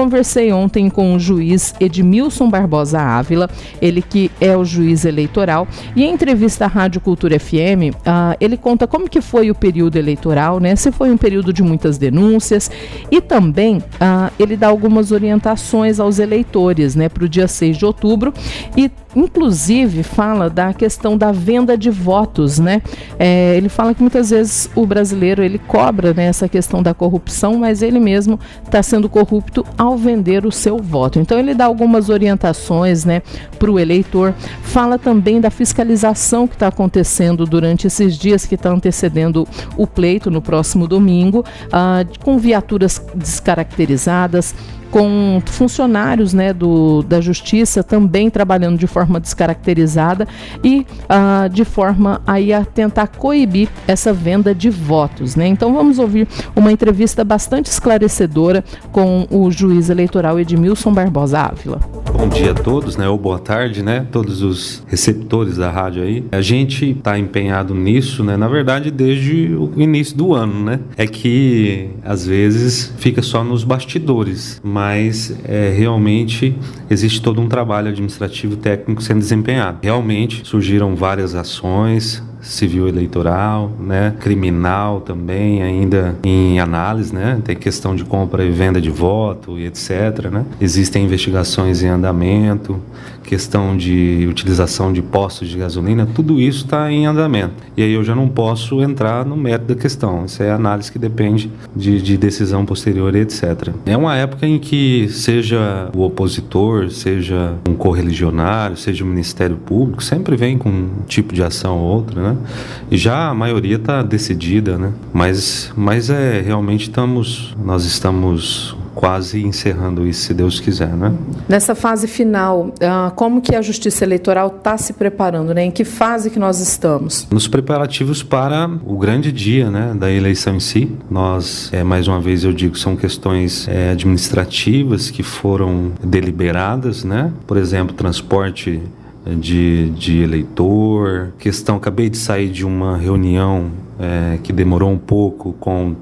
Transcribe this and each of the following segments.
conversei ontem com o juiz Edmilson Barbosa Ávila, ele que é o juiz eleitoral, e em entrevista à Rádio Cultura FM, ele conta como que foi o período eleitoral, né? Se foi um período de muitas denúncias, e também ele dá algumas orientações aos eleitores, né, para o dia 6 de outubro, e inclusive fala da questão da venda de votos, né? Ele fala que muitas vezes o brasileiro ele cobra, né, essa questão da corrupção, mas ele mesmo está sendo corrupto ao vender o seu voto. Então ele dá algumas orientações, né, para o eleitor. Fala também da fiscalização que está acontecendo durante esses dias que está antecedendo o pleito no próximo domingo, com viaturas descaracterizadas, com funcionários, né, da Justiça também trabalhando de forma descaracterizada e de forma aí a tentar coibir essa venda de votos, né? Então vamos ouvir uma entrevista bastante esclarecedora com o juiz eleitoral Edmilson Barbosa Ávila. Bom dia a todos, né? Ou boa tarde, né? Todos os receptores da rádio aí. A gente está empenhado nisso, né? Na verdade, desde o início do ano, né? É que às vezes fica só nos bastidores, mas realmente existe todo um trabalho administrativo técnico sendo desempenhado. Realmente surgiram várias ações, civil eleitoral, né, criminal também ainda em análise, né, tem questão de compra e venda de voto e etc, né, existem investigações em andamento, questão de utilização de postos de gasolina, tudo isso está em andamento, e aí eu já não posso entrar no mérito da questão, isso é análise que depende de decisão posterior e etc. É uma época em que seja o opositor, seja um correligionário, seja o Ministério Público, sempre vem com um tipo de ação ou outra, né? E já a maioria está decidida, né? Mas realmente nós estamos quase encerrando isso, se Deus quiser, né? Nessa fase final, como que a Justiça Eleitoral está se preparando, né? Em que fase que nós estamos? Nos preparativos para o grande dia, né, da eleição em si. Nós, mais uma vez eu digo, são questões administrativas que foram deliberadas, né? Por exemplo, transporte de eleitor, acabei de sair de uma reunião que demorou um pouco com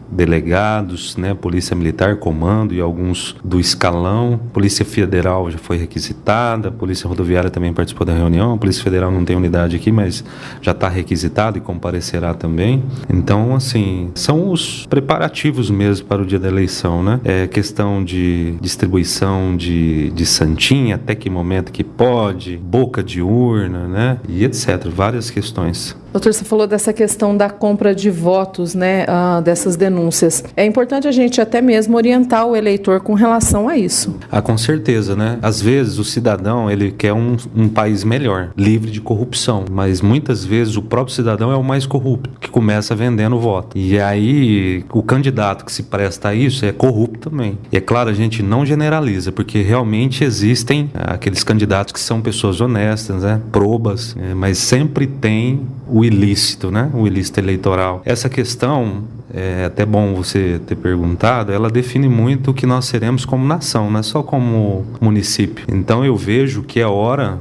delegados, né, Polícia Militar, Comando e alguns do escalão. Polícia Federal já foi requisitada, Polícia Rodoviária também participou da reunião. A Polícia Federal não tem unidade aqui, mas já está requisitada e comparecerá também. Então, assim, são os preparativos mesmo para o dia da eleição, né? É questão de distribuição de santinha, até que momento que pode, boca de urna, né? E etc. Várias questões. Doutor, você falou dessa questão da compra de votos, né, dessas denúncias. É importante a gente até mesmo orientar o eleitor com relação a isso. Com certeza, né? Às vezes o cidadão, ele quer um país melhor, livre de corrupção, mas muitas vezes o próprio cidadão é o mais corrupto, que começa vendendo voto. E aí o candidato que se presta a isso é corrupto também. E é claro, a gente não generaliza, porque realmente existem aqueles candidatos que são pessoas honestas, né, probas, mas sempre tem o ilícito, né? O ilícito eleitoral. Essa questão, é até bom você ter perguntado, ela define muito o que nós seremos como nação, não é só como município. Então eu vejo que é hora,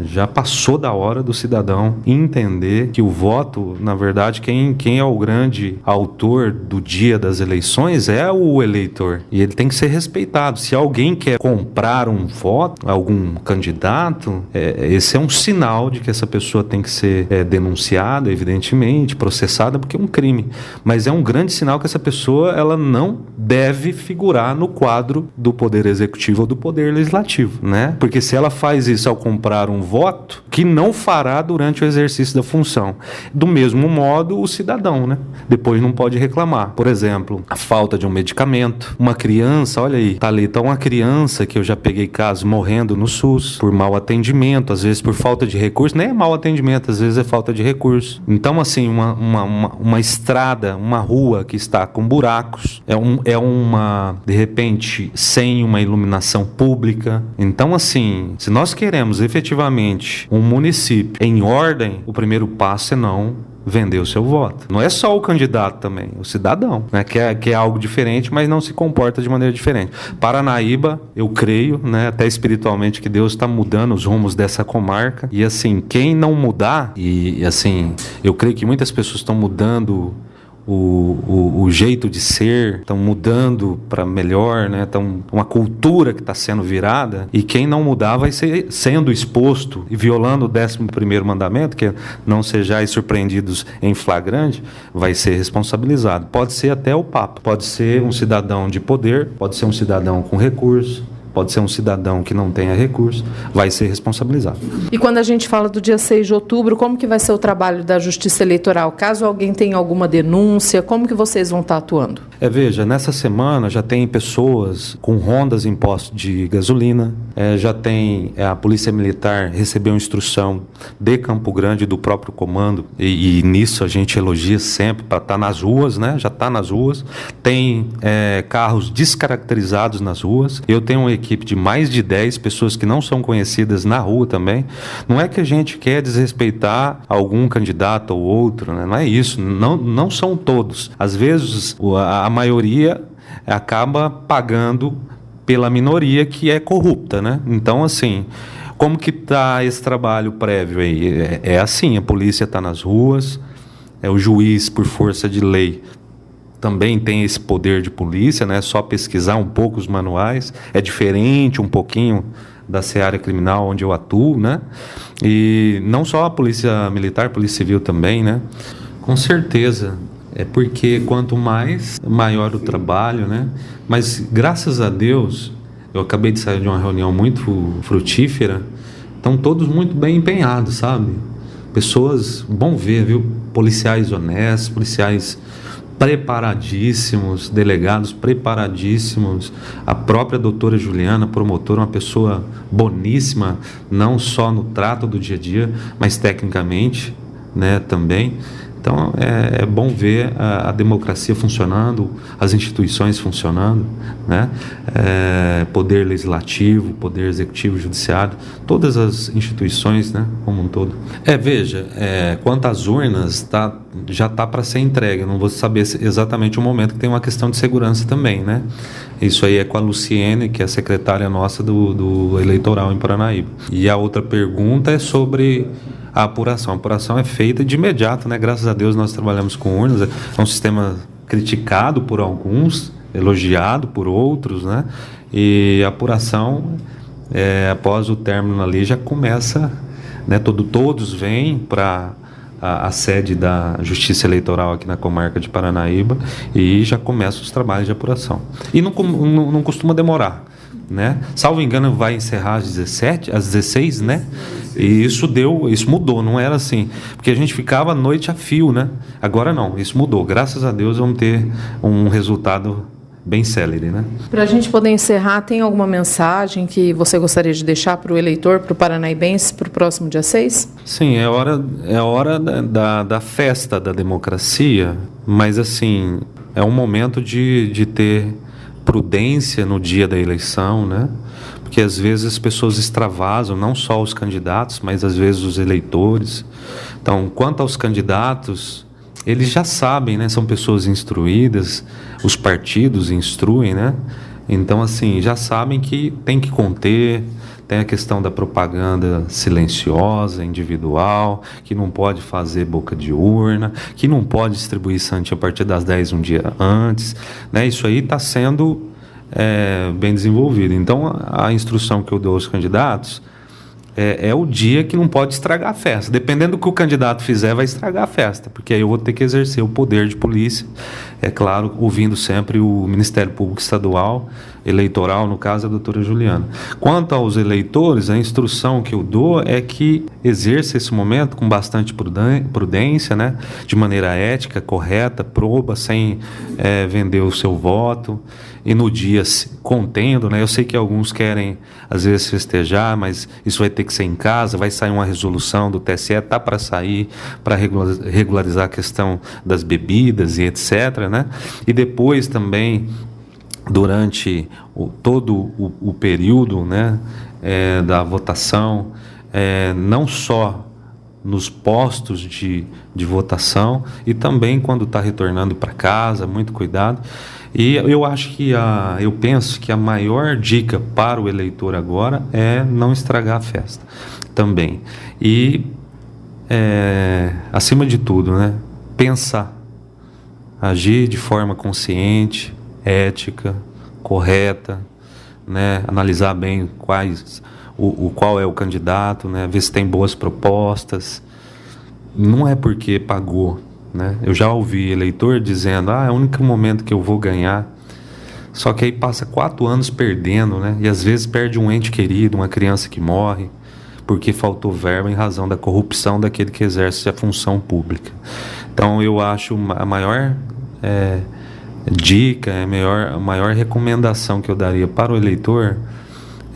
já passou da hora do cidadão entender que o voto, na verdade, quem é o grande autor do dia das eleições é o eleitor. E ele tem que ser respeitado. Se alguém quer comprar um voto, algum candidato, esse é um sinal de que essa pessoa tem que ser denunciada, evidentemente, processada, porque é um crime. Mas é um grande sinal que essa pessoa ela não deve figurar no quadro do Poder Executivo ou do Poder Legislativo, né? Porque se ela faz isso ao comprar um voto, que não fará durante o exercício da função. Do mesmo modo, o cidadão, né? Depois não pode reclamar. Por exemplo, a falta de um medicamento. Uma criança, olha aí, tá uma criança que eu já peguei casos morrendo no SUS por mau atendimento, às vezes por falta de recurso. Nem é mau atendimento, às vezes é falta de recurso. Então, assim, uma estrada, uma rua que está com buracos, de repente, sem uma iluminação pública. Então, assim, se nós queremos efetivamente um município em ordem, o primeiro passo é não vender o seu voto. Não é só o candidato também, o cidadão, né, que é algo diferente, mas não se comporta de maneira diferente. Paranaíba, eu creio, né, até espiritualmente, que Deus está mudando os rumos dessa comarca, e assim, quem não mudar, e assim, eu creio que muitas pessoas estão mudando o jeito de ser, estão mudando para melhor, né? Uma cultura que está sendo virada, e quem não mudar vai ser sendo exposto e violando o 11º mandamento, que é não sejais surpreendidos em flagrante, vai ser responsabilizado. Pode ser até o Papa, pode ser um cidadão de poder, pode ser um cidadão com recurso, pode ser um cidadão que não tenha recurso, vai ser responsabilizado. E quando a gente fala do dia 6 de outubro, como que vai ser o trabalho da Justiça Eleitoral? Caso alguém tenha alguma denúncia, como que vocês vão estar atuando? Veja, nessa semana já tem pessoas com rondas em postos de gasolina, já tem a Polícia Militar recebeu instrução de Campo Grande do próprio comando, e nisso a gente elogia sempre para estar nas ruas, né? Já está nas ruas, tem carros descaracterizados nas ruas, eu tenho uma equipe de mais de 10 pessoas que não são conhecidas na rua também. Não é que a gente quer desrespeitar algum candidato ou outro, né? Não é isso, não são todos. Às vezes a maioria acaba pagando pela minoria que é corrupta, né? Então, assim, como que está esse trabalho prévio aí? É assim, a polícia está nas ruas, o juiz, por força de lei, também tem esse poder de polícia, né? Só pesquisar um pouco os manuais, é diferente um pouquinho da seara criminal onde eu atuo, né? E não só a Polícia Militar, a Polícia Civil também, né? Com certeza, porque quanto mais, maior o trabalho, né? Mas graças a Deus, eu acabei de sair de uma reunião muito frutífera, estão todos muito bem empenhados, sabe? Pessoas, bom ver, viu? Policiais honestos, policiais preparadíssimos, delegados preparadíssimos, a própria doutora Juliana, promotora, uma pessoa boníssima, não só no trato do dia a dia, mas tecnicamente, né, também. Então é bom ver a democracia funcionando, as instituições funcionando, né? Poder legislativo, poder executivo, judiciário, todas as instituições, né, como um todo. Veja, quanto às urnas, já está para ser entregue. Eu não vou saber exatamente o momento, que tem uma questão de segurança também, né? Isso aí é com a Luciene, que é a secretária nossa do eleitoral em Paranaíba. E a outra pergunta é sobre a apuração. A apuração é feita de imediato, né? Graças a Deus nós trabalhamos com urnas. É um sistema criticado por alguns, elogiado por outros, né? E a apuração, após o término ali, já começa, né? Todos vêm para a sede da Justiça Eleitoral aqui na comarca de Paranaíba e já começam os trabalhos de apuração. E não costuma demorar, né? Salvo engano, vai encerrar às 16, né? E isso mudou, não era assim, porque a gente ficava a noite a fio, né? Agora não, isso mudou. Graças a Deus vamos ter um resultado bem célere, né? Para a gente poder encerrar, tem alguma mensagem que você gostaria de deixar para o eleitor, para o paranaíbense, para o próximo dia 6? Sim, é hora da festa da democracia, mas assim, é um momento de ter prudência no dia da eleição, né? Porque às vezes as pessoas extravasam, não só os candidatos, mas às vezes os eleitores. Então, quanto aos candidatos, eles já sabem, né? São pessoas instruídas, os partidos instruem, né? Então, assim, já sabem que tem que conter, tem a questão da propaganda silenciosa, individual, que não pode fazer boca de urna, que não pode distribuir santinho a partir das 10 um dia antes, né? Isso aí está sendo bem desenvolvido. Então, a instrução que eu dou aos candidatos é o dia que não pode estragar a festa. Dependendo do que o candidato fizer, vai estragar a festa, porque aí eu vou ter que exercer o poder de polícia, é claro, ouvindo sempre o Ministério Público Estadual, eleitoral, no caso, a doutora Juliana. Quanto aos eleitores, a instrução que eu dou é que exerça esse momento com bastante prudência, né? De maneira ética, correta, proba, sem vender o seu voto, e no dia contendo, né? Eu sei que alguns querem, às vezes, festejar, mas isso vai ter que ser em casa, vai sair uma resolução do TSE, está para sair, para regularizar a questão das bebidas e etc., né? E depois também, durante todo o período, né, da votação, não só nos postos de votação, e também quando está retornando para casa, muito cuidado. E eu penso que a maior dica para o eleitor agora é não estragar a festa também. E, acima de tudo, né, pensar agir de forma consciente, ética, correta, né? Analisar bem qual é o candidato, né? Ver se tem boas propostas. Não é porque pagou, né? Eu já ouvi eleitor dizendo, é o único momento que eu vou ganhar. Só que aí passa 4 anos perdendo, né? E às vezes perde um ente querido, uma criança que morre, porque faltou verba em razão da corrupção daquele que exerce a função pública. Então eu acho a maior dica, a maior recomendação que eu daria para o eleitor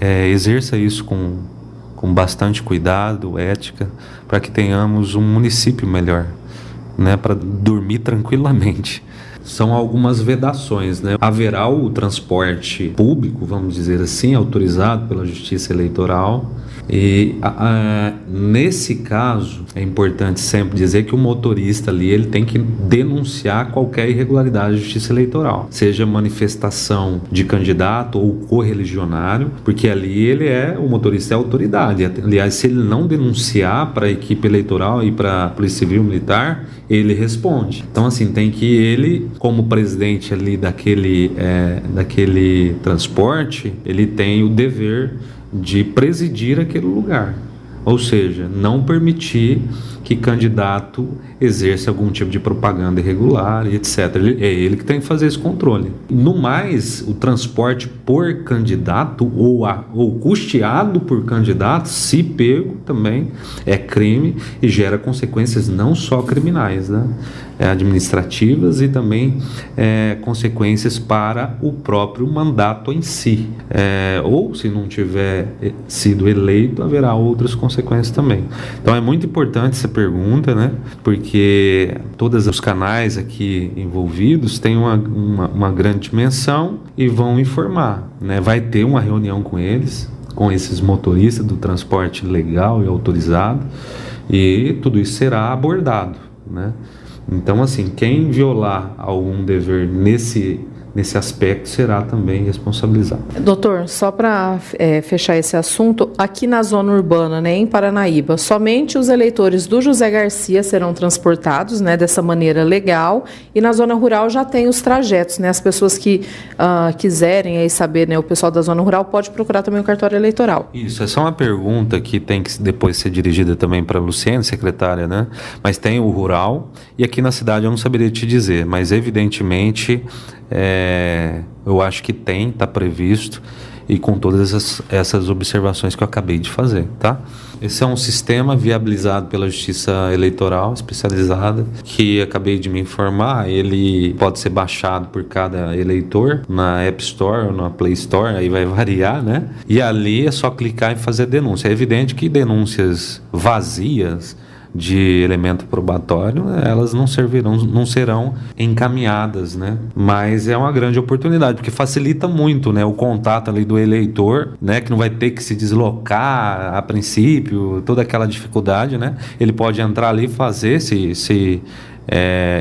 exerça isso com bastante cuidado, ética, para que tenhamos um município melhor, né, para dormir tranquilamente. São algumas vedações, né? Haverá o transporte público, vamos dizer assim, autorizado pela Justiça Eleitoral. E nesse caso é importante sempre dizer que o motorista ali ele tem que denunciar qualquer irregularidade da Justiça Eleitoral, seja manifestação de candidato ou correligionário, porque ali o motorista é autoridade. Aliás, se ele não denunciar para a equipe eleitoral e para a Polícia Civil Militar, ele responde. Então assim, tem que ele, como presidente ali daquele transporte, ele tem o dever de presidir aquele lugar, ou seja, não permitir que candidato exerça algum tipo de propaganda irregular e etc. É ele que tem que fazer esse controle. No mais, o transporte por candidato ou custeado por candidato, se pego também, é crime e gera consequências não só criminais, né? Administrativas e também consequências para o próprio mandato em si. Ou se não tiver sido eleito, haverá outras consequências também. Então é muito importante essa pergunta, né? Porque todos os canais aqui envolvidos têm uma grande dimensão e vão informar, né? Vai ter uma reunião com eles, com esses motoristas do transporte legal e autorizado, e tudo isso será abordado, né? Então, assim, quem violar algum dever nesse aspecto será também responsabilizado. Doutor, só para fechar esse assunto, aqui na zona urbana, né, em Paranaíba, somente os eleitores do José Garcia serão transportados, né, dessa maneira legal, e na zona rural já tem os trajetos, né, as pessoas que quiserem aí saber, né, o pessoal da zona rural pode procurar também o cartório eleitoral. Isso, essa é uma pergunta que tem que depois ser dirigida também para a Luciene, secretária, né, mas tem o rural, e aqui na cidade eu não saberia te dizer, mas evidentemente eu acho que está previsto, e com todas essas observações que eu acabei de fazer, tá? Esse é um sistema viabilizado pela Justiça Eleitoral especializada, que acabei de me informar. Ele pode ser baixado por cada eleitor na App Store ou na Play Store, aí vai variar, né? E ali é só clicar e fazer a denúncia. É evidente que denúncias vazias de elemento probatório, elas não serão encaminhadas, né? Mas é uma grande oportunidade, porque facilita muito, né, o contato ali do eleitor, né, que não vai ter que se deslocar a princípio, toda aquela dificuldade, né? Ele pode entrar ali e fazer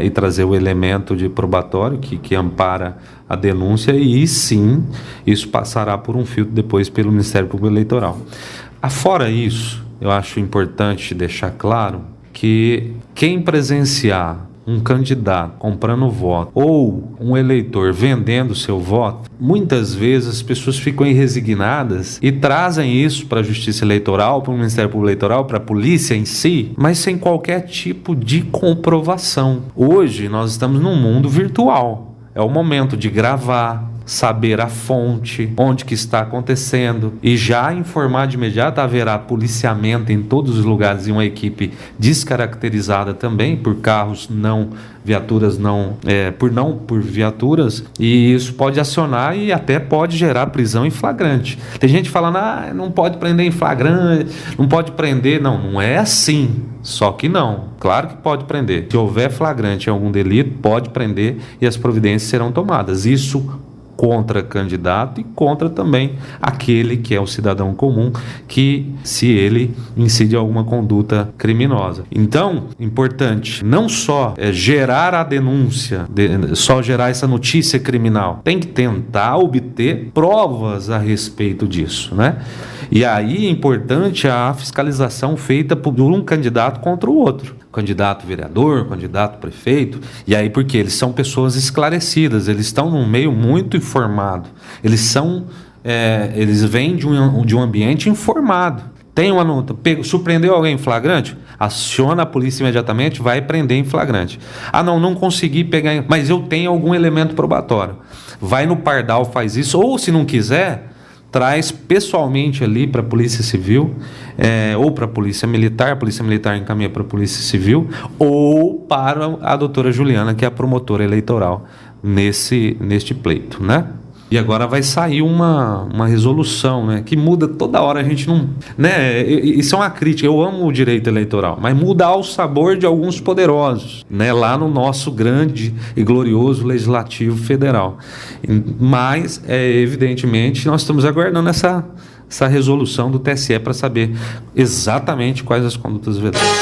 e trazer o elemento de probatório que ampara a denúncia, e sim, isso passará por um filtro depois pelo Ministério Público Eleitoral. Fora isso, eu acho importante deixar claro que quem presenciar um candidato comprando voto ou um eleitor vendendo seu voto, muitas vezes as pessoas ficam resignadas e trazem isso para a Justiça Eleitoral, para o Ministério Público Eleitoral, para a polícia em si, mas sem qualquer tipo de comprovação. Hoje nós estamos num mundo virtual. É o momento de gravar, saber a fonte, onde que está acontecendo, e já informar de imediato. Haverá policiamento em todos os lugares e uma equipe descaracterizada também por carros por viaturas, e isso pode acionar e até pode gerar prisão em flagrante. Tem gente falando, não pode prender em flagrante, não pode prender. Não é assim. Só que não, claro que pode prender. Se houver flagrante em algum delito, pode prender e as providências serão tomadas. Isso contra candidato e contra também aquele que é o cidadão comum, que se ele incide alguma conduta criminosa. Então, importante, não só gerar a denúncia, só gerar essa notícia criminal, tem que tentar obter provas a respeito disso, né? E aí é importante a fiscalização feita por um candidato contra o outro. candidato vereador, candidato prefeito, e aí porque eles são pessoas esclarecidas, eles estão num meio muito informado, eles vêm de um ambiente informado. Tem uma nota, surpreendeu alguém em flagrante? Aciona a polícia imediatamente, vai prender em flagrante. Ah, não consegui pegar, mas eu tenho algum elemento probatório. Vai no Pardal, faz isso, ou se não quiser, traz pessoalmente ali para a Polícia Civil, ou para a Polícia Militar encaminha para a Polícia Civil, ou para a doutora Juliana, que é a promotora eleitoral neste pleito, né? E agora vai sair uma resolução, né, que muda toda hora, a gente não... Né, isso é uma crítica, eu amo o direito eleitoral, mas muda ao sabor de alguns poderosos, né, lá no nosso grande e glorioso Legislativo Federal. Mas, evidentemente, nós estamos aguardando essa resolução do TSE para saber exatamente quais as condutas vedadas.